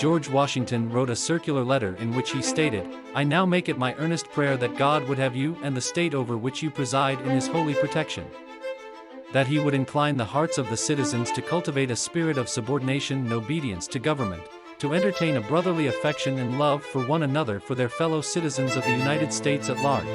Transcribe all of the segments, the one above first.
George Washington wrote a circular letter in which he stated, "I now make it my earnest prayer that God would have you and the state over which you preside in his holy protection. That he would incline the hearts of the citizens to cultivate a spirit of subordination and obedience to government, to entertain a brotherly affection and love for one another for their fellow citizens of the United States at large.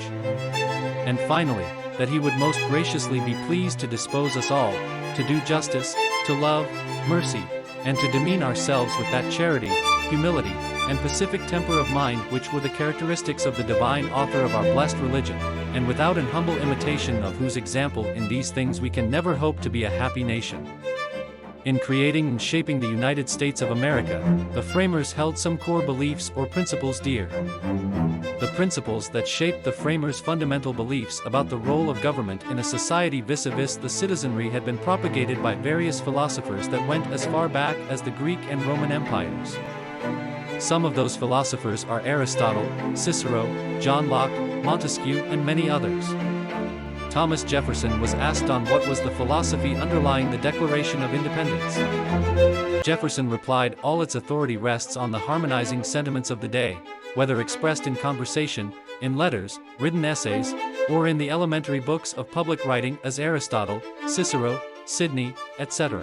And finally, that he would most graciously be pleased to dispose us all, to do justice, to love, mercy, and to demean ourselves with that charity, humility, and pacific temper of mind which were the characteristics of the divine author of our blessed religion, and without an humble imitation of whose example in these things we can never hope to be a happy nation." In creating and shaping the United States of America, the framers held some core beliefs or principles dear. The principles that shaped the framers' fundamental beliefs about the role of government in a society vis-a-vis the citizenry had been propagated by various philosophers that went as far back as the Greek and Roman empires. Some of those philosophers are Aristotle, Cicero, John Locke, Montesquieu, and many others. Thomas Jefferson was asked on what was the philosophy underlying the Declaration of Independence. Jefferson replied, "All its authority rests on the harmonizing sentiments of the day, whether expressed in conversation, in letters, written essays, or in the elementary books of public writing as Aristotle, Cicero, Sidney, etc."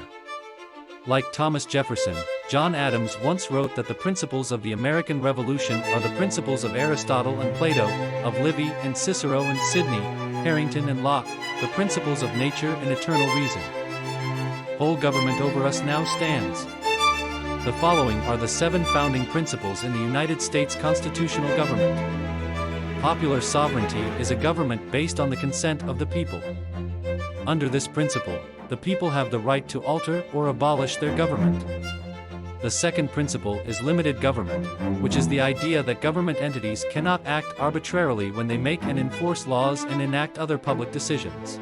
Like Thomas Jefferson, John Adams once wrote that the principles of the American Revolution are the principles of Aristotle and Plato, of Livy and Cicero and Sidney, Harrington and Locke, the principles of nature and eternal reason. Whole government over us now stands. The following are the 7 founding principles in the United States constitutional government. Popular sovereignty is a government based on the consent of the people. Under this principle, the people have the right to alter or abolish their government. The second principle is limited government, which is the idea that government entities cannot act arbitrarily when they make and enforce laws and enact other public decisions.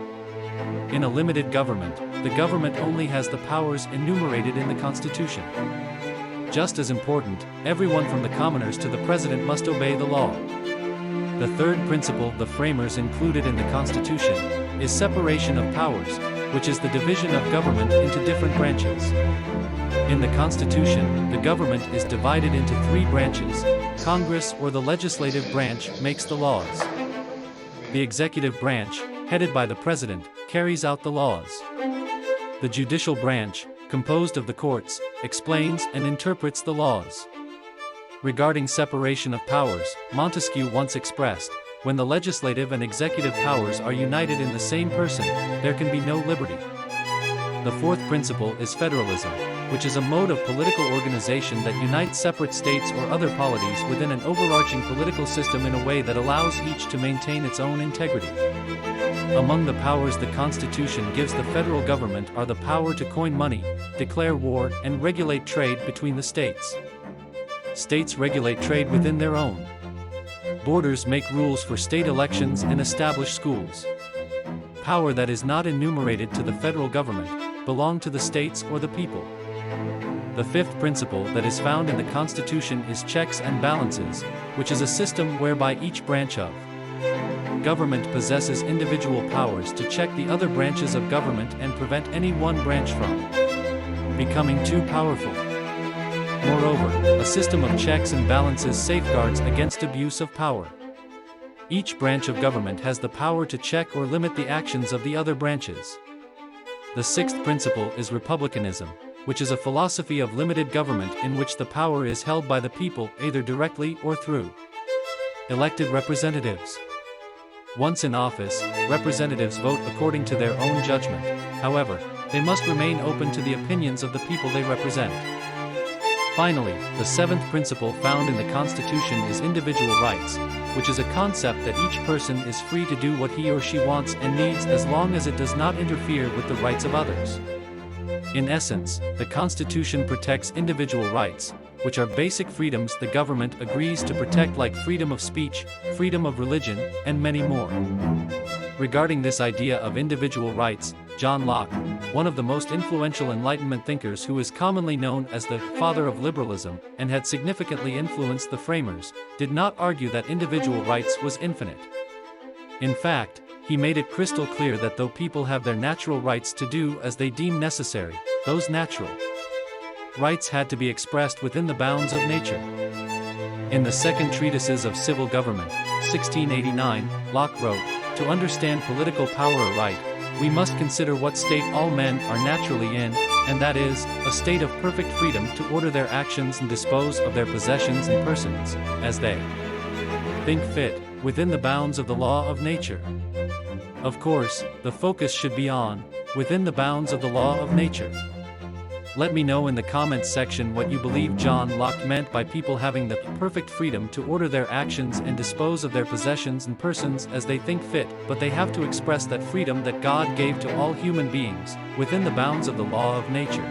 In a limited government, the government only has the powers enumerated in the Constitution. Just as important, everyone from the commoners to the president must obey the law. The third principle the framers included in the Constitution is separation of powers, which is the division of government into different branches. In the Constitution, the government is divided into 3 branches. Congress or the legislative branch makes the laws. The executive branch, headed by the president, carries out the laws. The judicial branch, composed of the courts, explains and interprets the laws. Regarding separation of powers, Montesquieu once expressed, "When the legislative and executive powers are united in the same person, there can be no liberty." The fourth principle is federalism, which is a mode of political organization that unites separate states or other polities within an overarching political system in a way that allows each to maintain its own integrity. Among the powers the Constitution gives the federal government are the power to coin money, declare war, and regulate trade between the states. States regulate trade within their own borders, make rules for state elections, and establish schools. Power that is not enumerated to the federal government belong to the states or the people. The fifth principle that is found in the Constitution is checks and balances, which is a system whereby each branch of government possesses individual powers to check the other branches of government and prevent any one branch from becoming too powerful. Moreover, a system of checks and balances safeguards against abuse of power. Each branch of government has the power to check or limit the actions of the other branches. The sixth principle is republicanism, which is a philosophy of limited government in which the power is held by the people either directly or through elected representatives. Once in office, representatives vote according to their own judgment. However, they must remain open to the opinions of the people they represent. Finally, the seventh principle found in the Constitution is individual rights, which is a concept that each person is free to do what he or she wants and needs as long as it does not interfere with the rights of others. In essence, the Constitution protects individual rights, which are basic freedoms the government agrees to protect, like freedom of speech, freedom of religion, and many more. Regarding this idea of individual rights, John Locke, one of the most influential Enlightenment thinkers who is commonly known as the father of liberalism and had significantly influenced the framers, did not argue that individual rights was infinite. In fact, he made it crystal clear that though people have their natural rights to do as they deem necessary, those natural rights had to be expressed within the bounds of nature. In the Second Treatises of Civil Government, 1689, Locke wrote, "To understand political power aright, we must consider what state all men are naturally in, and that is, a state of perfect freedom to order their actions and dispose of their possessions and persons, as they think fit, within the bounds of the law of nature." Of course, the focus should be on, within the bounds of the law of nature. Let me know in the comments section what you believe John Locke meant by people having the perfect freedom to order their actions and dispose of their possessions and persons as they think fit, but they have to express that freedom that God gave to all human beings, within the bounds of the law of nature.